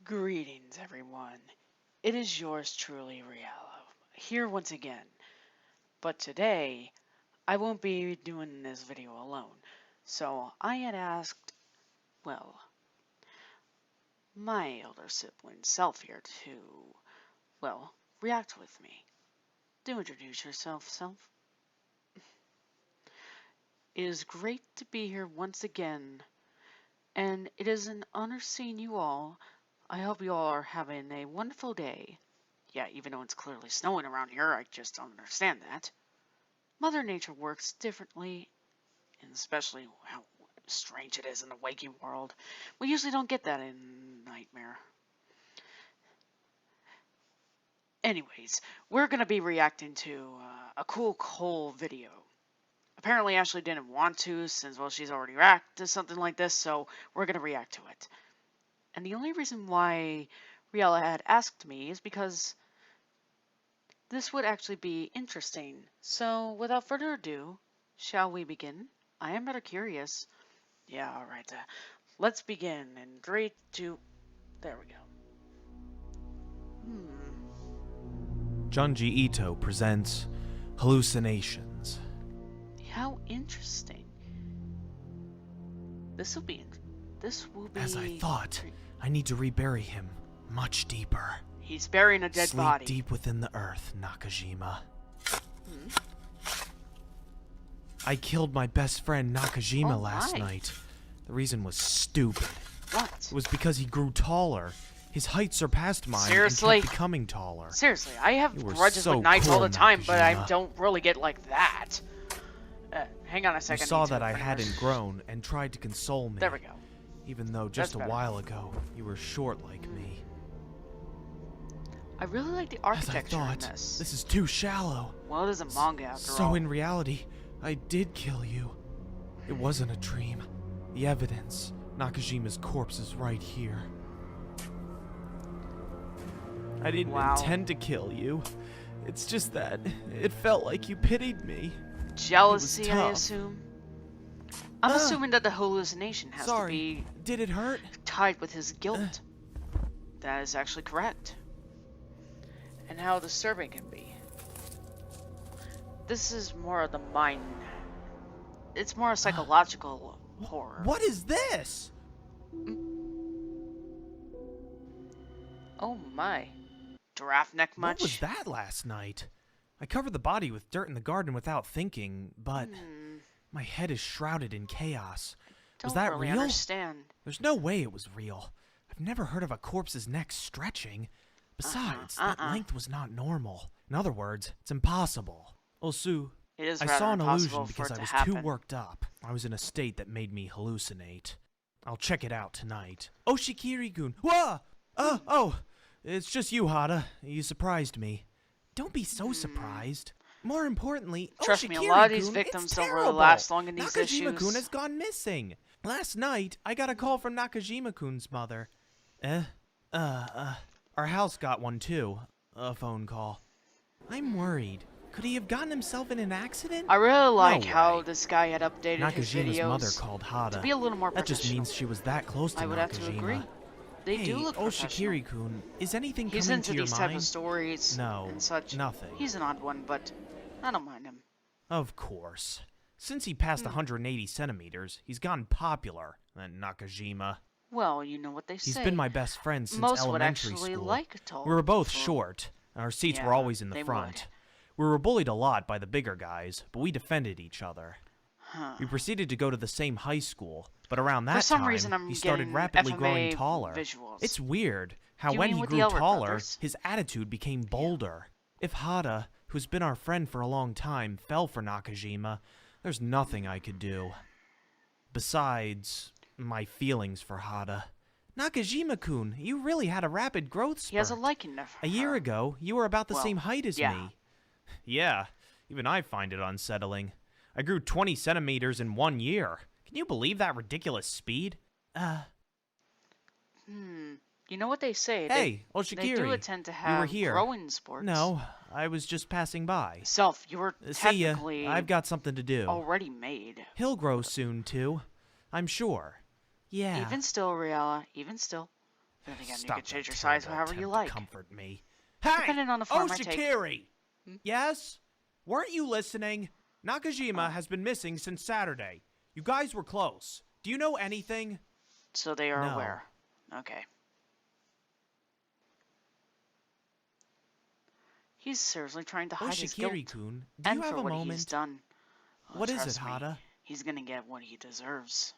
Greetings, everyone. It is yours truly, Reala, here once again. But today, I won't be doing this video alone. So I had asked, well, my elder sibling, Selph here to, react with me. Do introduce yourself, Selph. It is great to be here once again, and it is an honor seeing you all. I hope you all are having a wonderful day. Yeah, even though it's clearly snowing around here, I just don't understand that. Mother Nature works differently, and especially how strange it is in the waking world. We usually don't get that in Nightmare. Anyways, we're going to be reacting to a cool Cole video. Apparently Ashley didn't want to, since, well, she's already reacted to something like this, so we're going to react to it. And the only reason why Reala had asked me is because this would actually be interesting. So, without further ado, shall we begin? I am rather curious. Yeah, alright. Let's begin in 3, 2... There we go. Junji Ito presents Hallucinations. How interesting. This will be... As I thought, I need to rebury him much deeper. He's burying a dead body. Sleep deep within the earth, Nakajima. I killed my best friend Nakajima last night. The reason was stupid. What? It was because he grew taller. His height surpassed mine Seriously? and kept becoming taller. Seriously, I have You were grudges so with knights all cool, the time, but I Nakajima. don't really get like that. Hang on a You second. saw that I hadn't grown and tried to console me. There we go. Even though just a better. while ago, you were short like me. I really like the As I architecture in thought, this. this is too shallow. Well, it is a manga after all. So in reality, I did kill you. It wasn't a dream. The evidence. Nakajima's corpse is right here. I didn't intend to kill you. It's just that it felt like you pitied me. Jealousy, I tough. assume? I'm assuming that the hallucination has Sorry. to be Did it hurt? tied with his guilt. That is actually correct. And how disturbing it can be. This is more of the mind. It's more a psychological horror. What is this? Oh my. Giraffe neck much? What was that last night? I covered the body with dirt in the garden without thinking, but my head is shrouded in chaos. Was that really real? Understand. There's no way it was real. I've never heard of a corpse's neck stretching. Besides, that length was not normal. In other words, it's impossible. Osu, It is I rather saw an impossible illusion for because it I to was happen. too worked up. I was in a state that made me hallucinate. I'll check it out tonight. Oshikiri-gun! Whoa! Oh! It's just you, Hada. You surprised me. Don't be so surprised. More importantly, Trust me, a lot of these Oshikiri-gun, victims it's don't really terrible. last long in these Nakajima-kun issues. has gone missing. Last night, I got a call from Nakajima-kun's mother. Our house got one too. A phone call. I'm worried. Could he have gotten himself in an accident? I really like No how way. this guy had updated his Nakajima's videos mother called Hada. to be a little more That just professional. means she was that close to I would have to Nakajima. agree. They Hey, do look professional. Oshikiri-kun, is anything He's coming into to your these mind? type of stories No, and such. nothing. He's an odd one, but I don't mind him. Of course. Since he passed 180 centimeters, he's gotten popular. That Nakajima. Well, you know what they He's say. been my best friend since Most would elementary actually school. like tall We were both people. short. Our seats were Yeah, always in they the front. would. We were bullied a lot by the bigger guys, but we defended each other. Huh. We proceeded to go to the same high school, but around that For some time, reason, I'm he started getting rapidly FMA growing taller. visuals. It's weird how You when mean he with grew the Elder taller, brothers? his attitude became bolder. If Hada, who's been our friend for a long time, fell for Nakajima, there's nothing I could do. Besides, my feelings for Hada. Nakajima-kun, you really had a rapid growth spurt. He has a liking for A year her. ago, you were about the Well, same height as yeah. me. Yeah, even I find it unsettling. I grew 20 centimeters in 1 year. Can you believe that ridiculous speed? You know what they say? Hey, they Oshikiri, do tend to you have were here. growing sports. No, I was just passing by. Self, you were See ya, technically I've got something to do. already made. He'll grow soon, too. I'm sure. Yeah. Even still, Reala, even still. Then again, you Stop can change that your size terrible however you attempt like. to comfort me. Hey! Depending on the form I take. Oshikiri! Hmm? Yes? Weren't you listening? Nakajima Oh. has been missing since Saturday. You guys were close. Do you know anything? So they are No. aware. Okay. He's seriously trying to hide his guilt. Oshikiri-kun, do And you have for a what he's moment? done. Oh, What is it, trust me, Hada? he's gonna get what he deserves.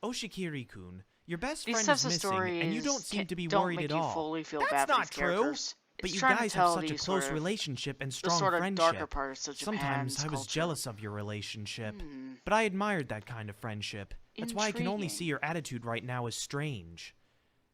Oshikiri-kun, your best These friend types is of missing, stories and you don't seem to be don't worried make at you all. fully feel That's bad for not these true. characters. But It's you trying to guys have tell such a these close sort of, relationship and the strong sort of darker friendship. parts of Sometimes Japan's I was culture. jealous of your relationship, but I admired that kind of friendship. That's why I can only see Intriguing. your attitude right now as strange.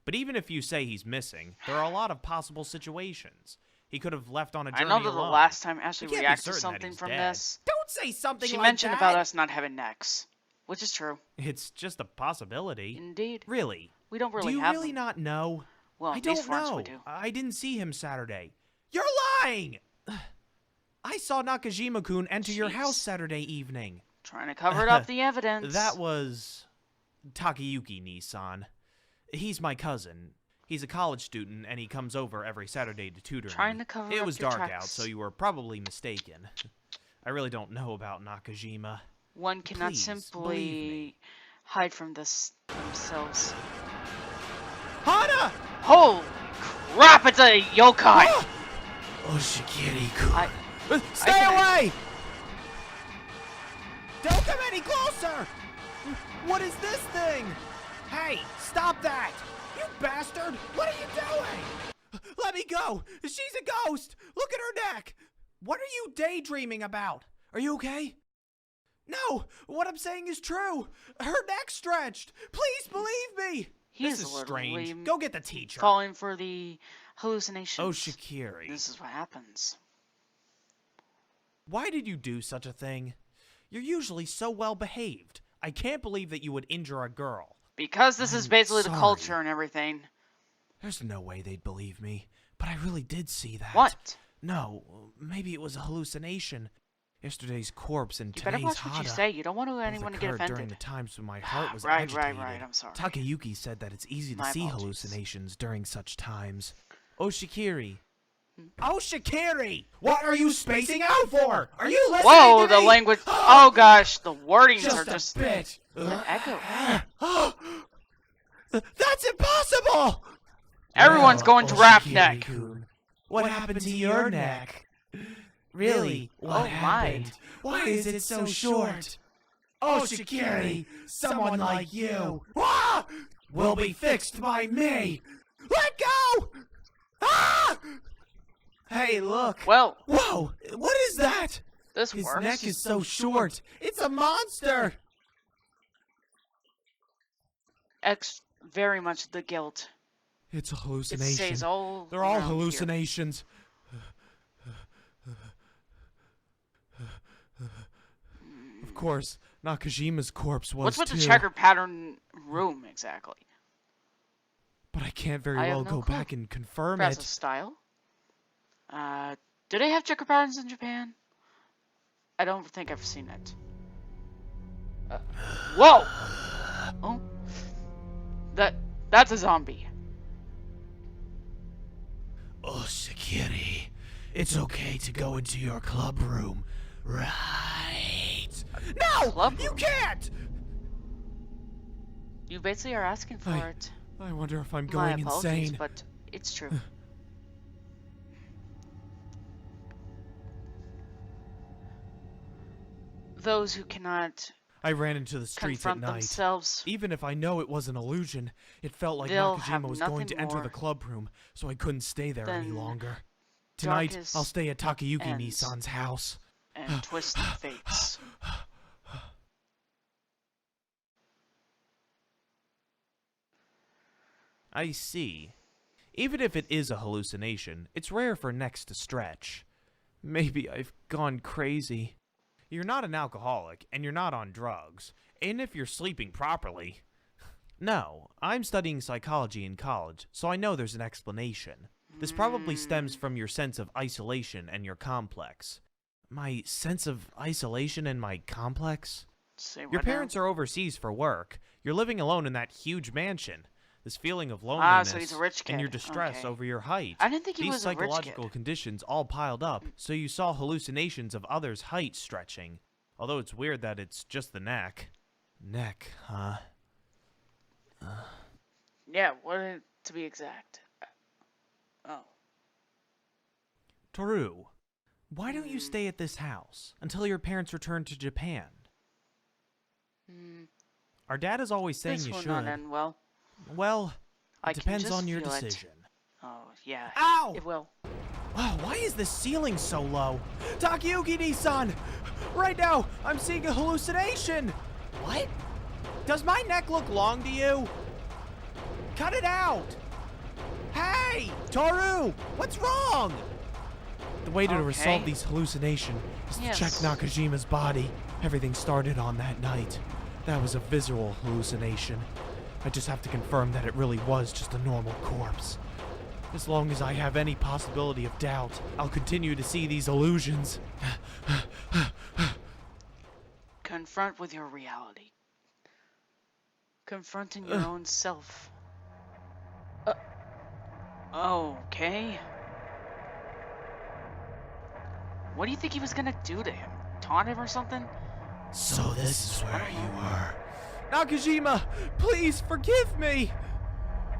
But even if you say he's missing, there are a lot of possible situations. He could have left on a I journey know that the alone. last time We Ashley can't be reacted to certain that something he's from dead. this, Don't say something she like mentioned that. about us not having necks, which is true. It's just a possibility. Indeed. Really? We don't really Do you have really them. not know? Well, I these don't forms know. we do. I didn't see him Saturday. You're lying! I saw Nakajima-kun enter your Jeez. house Saturday evening. Trying to cover up the evidence. That was Takayuki Nissan. He's my cousin. He's a college student, and he comes over every Saturday to tutor Trying me. to cover It up was your dark out, tracks. so you were probably mistaken. I really don't know about Nakajima. One cannot Please, believe simply me. hide from this themselves. Hana! Holy crap, it's a yokai! Oshikiri-kun. Stay can- away! Don't come any closer! What is this thing? Hey, stop that! You bastard! What are you doing? Let me go! She's a ghost! Look at her neck! What are you daydreaming about? Are you okay? No! What I'm saying is true! Her neck stretched! Please believe me! He's This is literally strange. Go get the teacher. calling for the hallucinations. Oshikiri. This is what happens. Why did you do such a thing? You're usually so well behaved. I can't believe that you would injure a girl. Because this is I'm basically the sorry. culture and everything. There's no way they'd believe me, but I really did see that. What? No, maybe it was a hallucination. Yesterday's corpse and You better today's watch what you Hada say. You don't want both anyone to get occurred during offended. the times when my heart was Right, agitated. I'm sorry. Takayuki said that it's easy to My see apologies. hallucinations during such times. Oshikiri. Oshikiri! What are you spacing out for? Are you listening Whoa, to the me? language. Oh gosh, the wordings are Just just. a bit. The echo. That's impossible! Everyone's going to rap neck. Oshikiri-kun, what happened to your neck? Really? What Oh, my. happened? Why is it so short? Oshikiri, someone like you will be fixed by me. Let go! Ah! Hey, look. Well, Whoa, what is that? this His works. neck is so short. It's a monster. Very much the guilt. It's a It hallucination. stays all. They're all around here. hallucinations. Of course, Nakajima's corpse was What's with too. the checker pattern room exactly? But I can't very I have well no go clue. back and confirm Perhaps a it. style. Do they have checker patterns in Japan? I don't think I've seen it. Whoa! Oh, that's a zombie. Oshikiri, it's okay to go into your club room, right? No! Club You room? can't! You basically are asking for it. I wonder if I'm My going apologies, insane. but it's true. Those who cannot I ran into the streets at confront night. themselves, Even if I know it was an illusion, it felt like They'll have Nakajima was going to nothing enter more the club room, so I couldn't stay there any than longer. Tonight, darkest I'll stay at Takayuki ends. Nissan's house. and twisted fates. I see. Even if it is a hallucination, it's rare for necks to stretch. Maybe I've gone crazy. You're not an alcoholic, and you're not on drugs. And if you're sleeping properly... No, I'm studying psychology in college, so I know there's an explanation. This probably stems from your sense of isolation and your complex. My sense of isolation and my complex? Say Your what parents are overseas for work. You're living alone in that huge mansion. This feeling of Ah, so he's a loneliness rich and your kid. distress Okay. over your height. I didn't think he These was a rich kid. psychological conditions all piled up, so you saw hallucinations of others' height stretching. Although it's weird that it's just the neck. Neck, huh? Yeah, what to be exact? Oh. Toru, why don't you stay at this house until your parents return to Japan? Our dad is always saying This you will should. not end well. Well, I it can depends just on your feel it. decision. Oh, yeah. Ow! It will. Oh, why is the ceiling so low? Takayuki-san! Right now, I'm seeing a hallucination! What? Does my neck look long to you? Cut it out! Hey! Toru! What's wrong? The way to Okay. resolve these hallucinations is to check Yes. Nakajima's body. Everything started on that night. That was a visual hallucination. I just have to confirm that it really was just a normal corpse. As long as I have any possibility of doubt, I'll continue to see these illusions. Confront with your reality. Confronting your own self. Okay. What do you think he was gonna do to him? Taunt him or something? So this is where you were. Nakajima, please forgive me!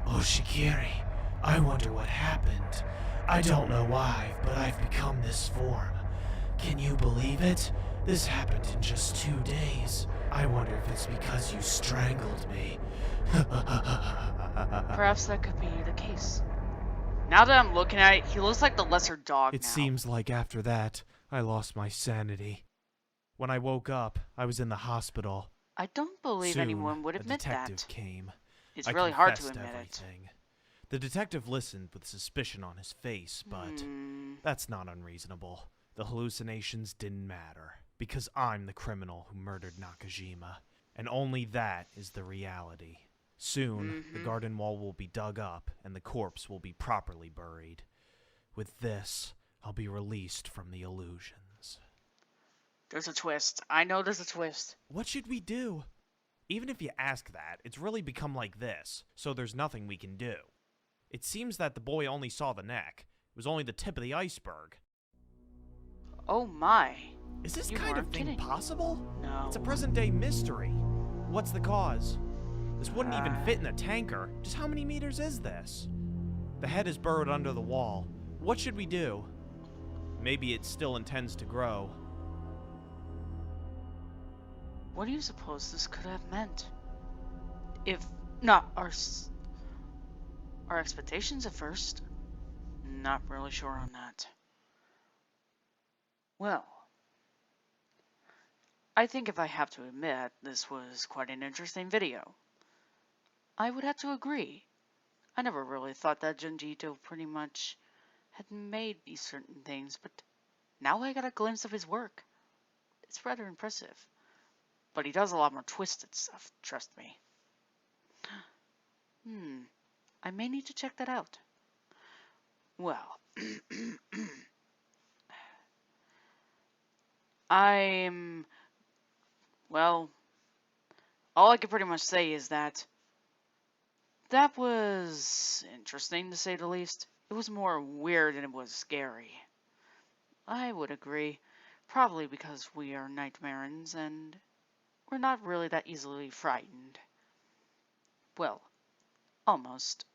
Oshikiri, I wonder what happened. I don't know why, but I've become this form. Can you believe it? This happened in just 2 days. I wonder if it's because you strangled me. Perhaps that could be the case. Now that I'm looking at it, he looks like the lesser dog It now. seems like after that, I lost my sanity. When I woke up, I was in the hospital. I don't believe Soon, anyone would a admit detective that. came. It's I really hard to confessed admit everything. The detective listened with suspicion on his face, but that's not unreasonable. The hallucinations didn't matter, because I'm the criminal who murdered Nakajima, and only that is the reality. Soon, the garden wall will be dug up, and the corpse will be properly buried. With this, I'll be released from the illusions. There's a twist. I know there's a twist. What should we do? Even if you ask that, it's really become like this, so there's nothing we can do. It seems that the boy only saw the neck. It was only the tip of the iceberg. Oh my. Is this You kind of weren't thing kidding. possible? No. It's a present-day mystery. What's the cause? This wouldn't even fit in a tanker. Just how many meters is this? The head is burrowed under the wall. What should we do? Maybe it still intends to grow. What do you suppose this could have meant? If not our expectations at first. Not really sure on that. Well, I think if I have to admit, this was quite an interesting video. I would have to agree. I never really thought that Junjito pretty much had made these certain things, but now I got a glimpse of his work. It's rather impressive. But he does a lot more twisted stuff, trust me. I may need to check that out. Well, well, all I can pretty much say is that was interesting to say the least. It was more weird than it was scary. I would agree. Probably because we are nightmarins and we're not really that easily frightened. Well, almost.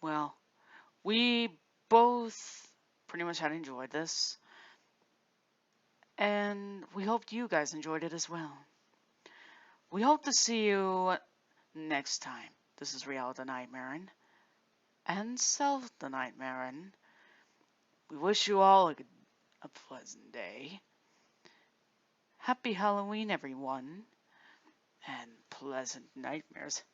Well, we both pretty much had enjoyed this. And we hope you guys enjoyed it as well. We hope to see you next time. This is Reala the Nightmarin and Selph the Nightmarin. We wish you all a pleasant day. Happy Halloween, everyone, and pleasant nightmares.